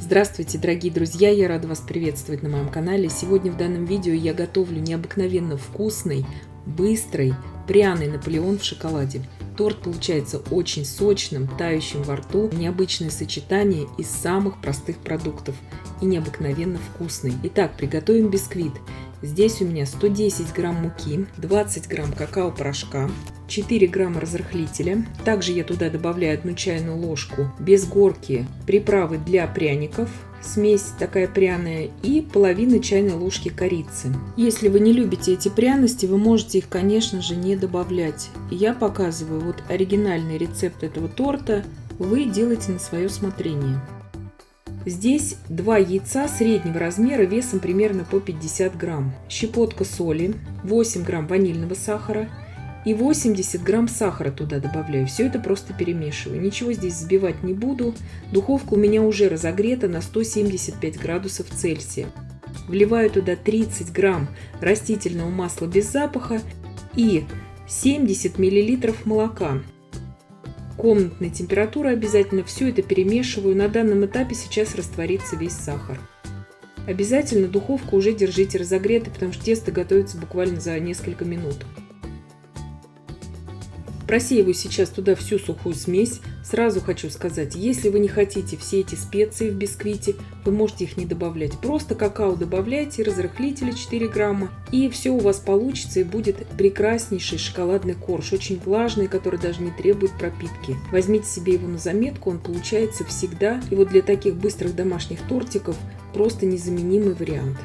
Здравствуйте, дорогие друзья! Я рада вас приветствовать на моем канале. Сегодня в данном видео я готовлю необыкновенно вкусный, быстрый, пряный Наполеон в шоколаде. Торт получается очень сочным, тающим во рту. Необычное сочетание из самых простых продуктов и необыкновенно вкусный. Итак, приготовим бисквит. Здесь у меня 110 грамм муки, 20 грамм какао-порошка, 4 грамма разрыхлителя. Также я туда добавляю 1 чайную ложку без горки приправы для пряников, смесь такая пряная, и половина чайной ложки корицы. Если вы не любите эти пряности, вы можете их, конечно же, не добавлять. Я показываю вот оригинальный рецепт этого торта, вы делаете на свое усмотрение. Здесь 2 яйца среднего размера весом примерно по 50 грамм, щепотка соли, 8 грамм ванильного сахара и 80 грамм сахара туда добавляю. Все это просто перемешиваю. Ничего здесь взбивать не буду. Духовка у меня уже разогрета на 175 градусов Цельсия. Вливаю туда 30 грамм растительного масла без запаха и 70 миллилитров молока. Комнатной температуры обязательно все это перемешиваю. На данном этапе сейчас растворится весь сахар. Обязательно духовку уже держите разогретой, потому что тесто готовится буквально за несколько минут. Просеиваю сейчас туда всю сухую смесь. Сразу хочу сказать, если вы не хотите все эти специи в бисквите, вы можете их не добавлять. Просто какао добавляйте, разрыхлителя 4 грамма, и все у вас получится, и будет прекраснейший шоколадный корж, очень влажный, который даже не требует пропитки. Возьмите себе его на заметку, он получается всегда. И вот для таких быстрых домашних тортиков просто незаменимый вариант.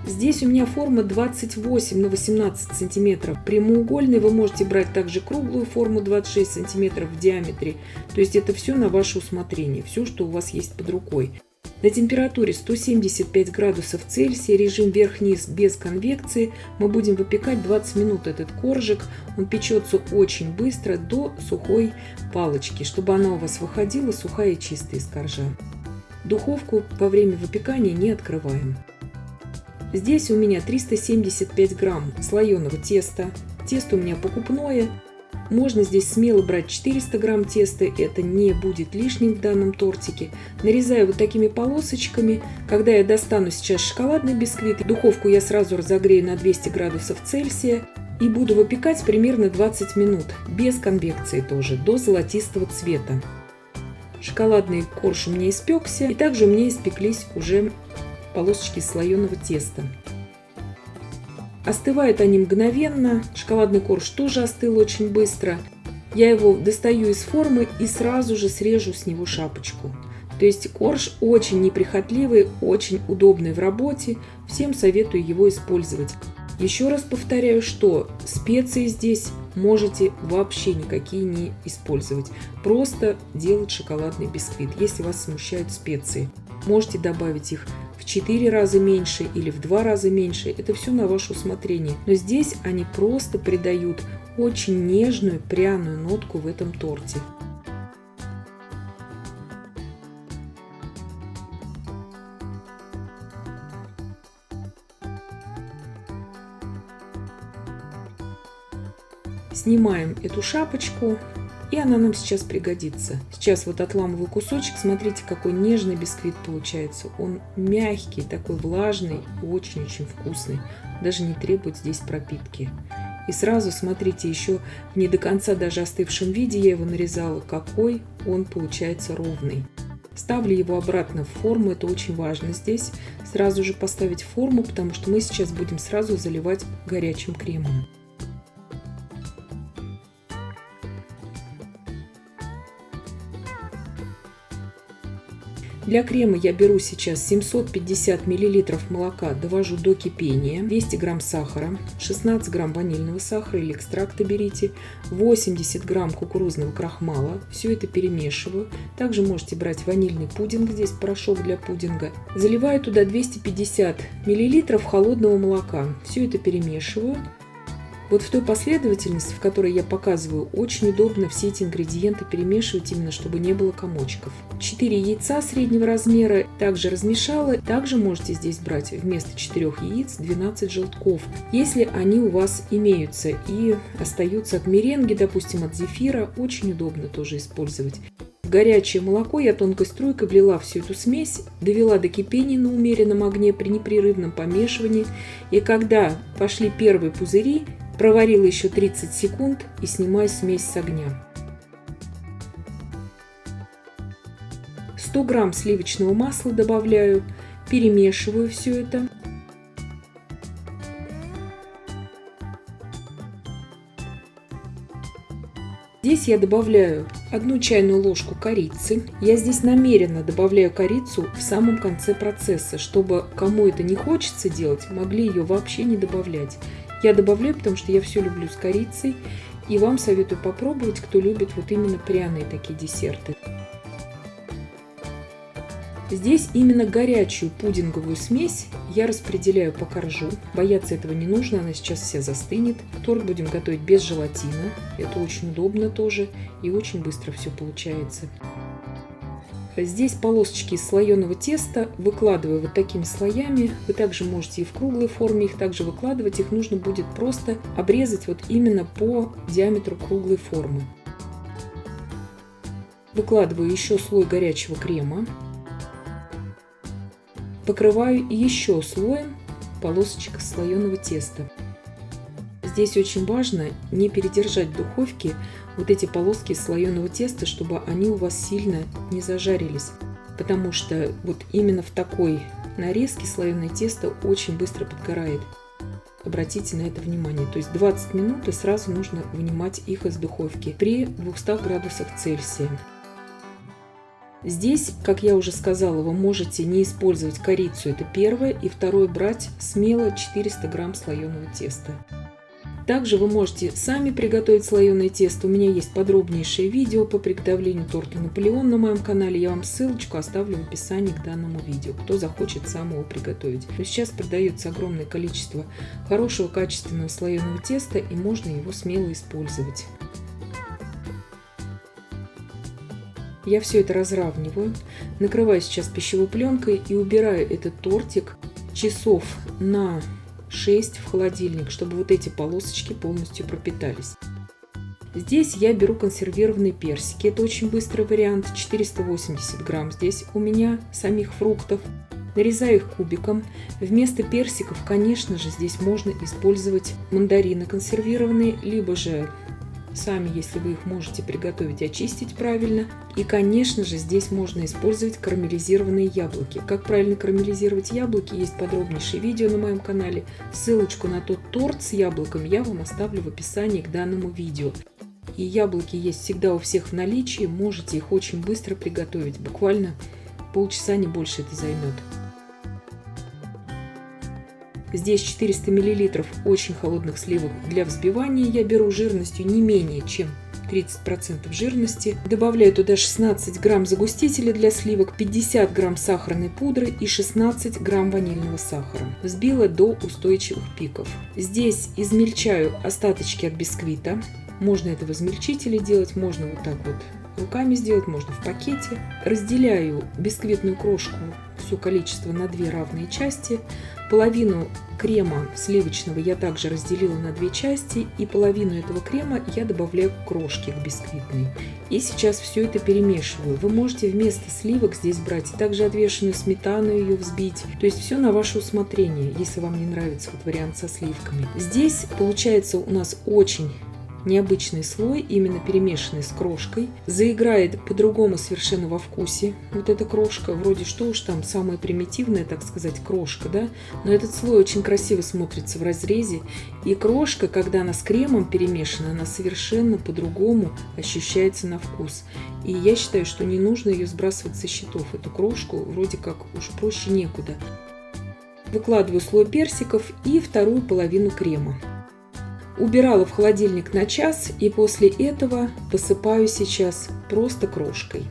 Здесь у меня форма 28 на 18 сантиметров. Прямоугольный, вы можете брать также круглую форму 26 сантиметров в диаметре. То есть это все на ваше усмотрение, все, что у вас есть под рукой. На температуре 175 градусов Цельсия, режим вверх-вниз без конвекции, мы будем выпекать 20 минут этот коржик. Он печется очень быстро до сухой палочки, чтобы она у вас выходила сухая и чистая из коржа. Духовку во время выпекания не открываем. Здесь у меня 375 грамм слоеного теста. Тесто у меня покупное. Можно здесь смело брать 400 грамм теста, это не будет лишним в данном тортике. Нарезаю вот такими полосочками. Когда я достану сейчас шоколадный бисквит, духовку я сразу разогрею на 200 градусов Цельсия и буду выпекать примерно 20 минут, без конвекции тоже, до золотистого цвета. Шоколадный корж у меня испекся, и также у меня испеклись уже полосочки слоеного теста. Остывают они мгновенно. Шоколадный корж тоже остыл очень быстро. Я его достаю из формы и сразу же срежу с него шапочку. То есть корж очень неприхотливый, очень удобный в работе. Всем советую его использовать. Еще раз повторяю, что специи здесь можете вообще никакие не использовать. Просто делать шоколадный бисквит. Если вас смущают специи, можете добавить их в 4 раза меньше или в 2 раза меньше. Это все на ваше усмотрение. Но здесь они просто придают очень нежную пряную нотку в этом торте. Снимаем эту шапочку, и она нам сейчас пригодится. Сейчас вот отламываю кусочек. Смотрите, какой нежный бисквит получается. Он мягкий, такой влажный, очень-очень вкусный. Даже не требует здесь пропитки. И сразу смотрите, еще в не до конца даже остывшем виде я его нарезала, какой он получается ровный. Ставлю его обратно в форму, это очень важно здесь. Сразу же поставить форму, потому что мы сейчас будем сразу заливать горячим кремом. Для крема я беру сейчас 750 миллилитров молока, довожу до кипения, 200 грамм сахара, 16 грамм ванильного сахара или экстракта берите, 80 грамм кукурузного крахмала. Все это перемешиваю. Также можете брать ванильный пудинг, здесь порошок для пудинга. Заливаю туда 250 миллилитров холодного молока. Все это перемешиваю. Вот в той последовательности, в которой я показываю, очень удобно все эти ингредиенты перемешивать, именно чтобы не было комочков. 4 яйца среднего размера также размешала. Также можете здесь брать вместо 4 яиц 12 желтков, если они у вас имеются и остаются от меренги, допустим, от зефира. Очень удобно тоже использовать. В горячее молоко я тонкой струйкой влила всю эту смесь, довела до кипения на умеренном огне при непрерывном помешивании. И когда пошли первые пузыри, проварила еще 30 секунд и снимаю смесь с огня. 100 грамм сливочного масла добавляю, перемешиваю все это. Здесь я добавляю 1 чайную ложку корицы. Я здесь намеренно добавляю корицу в самом конце процесса, чтобы кому это не хочется делать, могли ее вообще не добавлять. Я добавляю, потому что я все люблю с корицей, и вам советую попробовать, кто любит вот именно пряные такие десерты. Здесь именно горячую пудинговую смесь я распределяю по коржу. Бояться этого не нужно, она сейчас вся застынет. Торт будем готовить без желатина. Это очень удобно тоже и очень быстро все получается. Здесь полосочки из слоеного теста выкладываю вот такими слоями. Вы также можете и в круглой форме их также выкладывать. Их нужно будет просто обрезать вот именно по диаметру круглой формы. Выкладываю еще слой горячего крема. Покрываю еще слоем полосочек из слоеного теста. Здесь очень важно не передержать в духовке вот эти полоски из слоеного теста, чтобы они у вас сильно не зажарились. Потому что вот именно в такой нарезке слоеное тесто очень быстро подгорает. Обратите на это внимание. То есть 20 минут и сразу нужно вынимать их из духовки при 200 градусах Цельсия. Здесь, как я уже сказала, вы можете не использовать корицу, это первое, и второе, брать смело 400 грамм слоеного теста. Также вы можете сами приготовить слоеное тесто. У меня есть подробнейшее видео по приготовлению торта Наполеон на моем канале. Я вам ссылочку оставлю в описании к данному видео, кто захочет сам его приготовить. Но сейчас продается огромное количество хорошего качественного слоеного теста, и можно его смело использовать. Я все это разравниваю, накрываю сейчас пищевой пленкой и убираю этот тортик часов на 6 в холодильник, чтобы вот эти полосочки полностью пропитались. Здесь я беру консервированные персики. Это очень быстрый вариант, 480 грамм. Здесь у меня самих фруктов. Нарезаю их кубиком. Вместо персиков, конечно же, здесь можно использовать мандарины консервированные, либо же сами, если вы их можете приготовить, очистить правильно. И, конечно же, здесь можно использовать карамелизированные яблоки. Как правильно карамелизировать яблоки, есть подробнейшее видео на моем канале. Ссылочку на тот торт с яблоком я вам оставлю в описании к данному видео. И яблоки есть всегда у всех в наличии, можете их очень быстро приготовить. Буквально полчаса, не больше это займет. Здесь 400 мл очень холодных сливок для взбивания. Я беру жирностью не менее чем 30% жирности. Добавляю туда 16 грамм загустителя для сливок, 50 грамм сахарной пудры и 16 грамм ванильного сахара. Взбила до устойчивых пиков. Здесь измельчаю остаточки от бисквита. Можно это в измельчителе делать, можно вот так вот руками сделать, можно в пакете. Разделяю бисквитную крошку, все количество, на 2 равные части. Половину крема сливочного я также разделила на 2 части, и половину этого крема я добавляю к крошке, к бисквитной. И сейчас все это перемешиваю. Вы можете вместо сливок здесь брать также отвешенную сметану, ее взбить. То есть все на ваше усмотрение, если вам не нравится вот вариант со сливками. Здесь получается у нас очень необычный слой, именно перемешанный с крошкой. Заиграет по-другому совершенно во вкусе вот эта крошка. Вроде что уж там, самая примитивная, так сказать, крошка, да? Но этот слой очень красиво смотрится в разрезе. И крошка, когда она с кремом перемешана, она совершенно по-другому ощущается на вкус. И я считаю, что не нужно ее сбрасывать со счетов. Эту крошку вроде как уж проще некуда. Выкладываю слой персиков и вторую половину крема. Убирала в холодильник на час, и после этого посыпаю сейчас просто крошкой.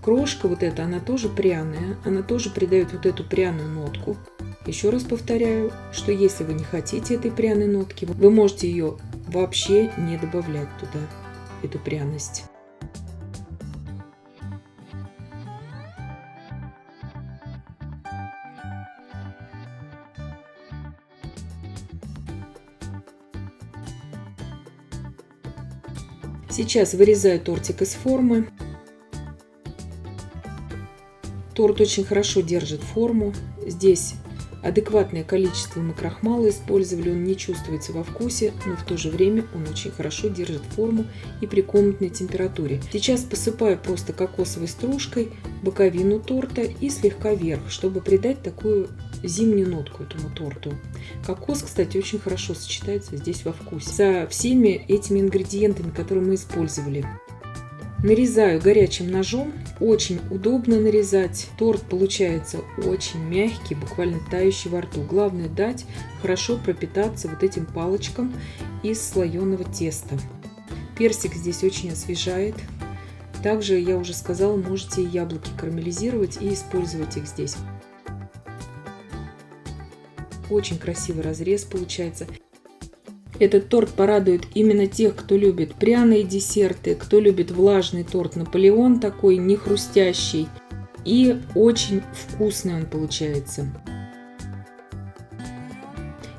Крошка вот эта, она тоже пряная, она тоже придает вот эту пряную нотку. Еще раз повторяю, что если вы не хотите этой пряной нотки, вы можете ее вообще не добавлять туда, эту пряность. Сейчас вырезаю тортик из формы. торт очень хорошо держит форму. Здесь адекватное количество мы крахмала использовали, он не чувствуется во вкусе, но в то же время он очень хорошо держит форму и при комнатной температуре. Сейчас посыпаю просто кокосовой стружкой боковину торта и слегка вверх, чтобы придать такую зимнюю нотку этому торту. Кокос, кстати, очень хорошо сочетается здесь во вкусе со всеми этими ингредиентами, которые мы использовали. Нарезаю горячим ножом, очень удобно нарезать. Торт получается очень мягкий, буквально тающий во рту. Главное дать хорошо пропитаться вот этим палочкам из слоеного теста. Персик здесь очень освежает. Также, я уже сказала, можете яблоки карамелизировать и использовать их здесь. Очень красивый разрез получается. Этот торт порадует именно тех, кто любит пряные десерты, кто любит влажный торт Наполеон, такой не хрустящий. И очень вкусный он получается.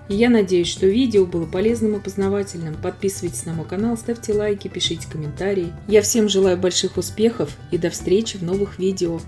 И я надеюсь, что видео было полезным и познавательным. Подписывайтесь на мой канал, ставьте лайки, пишите комментарии. Я всем желаю больших успехов и до встречи в новых видео.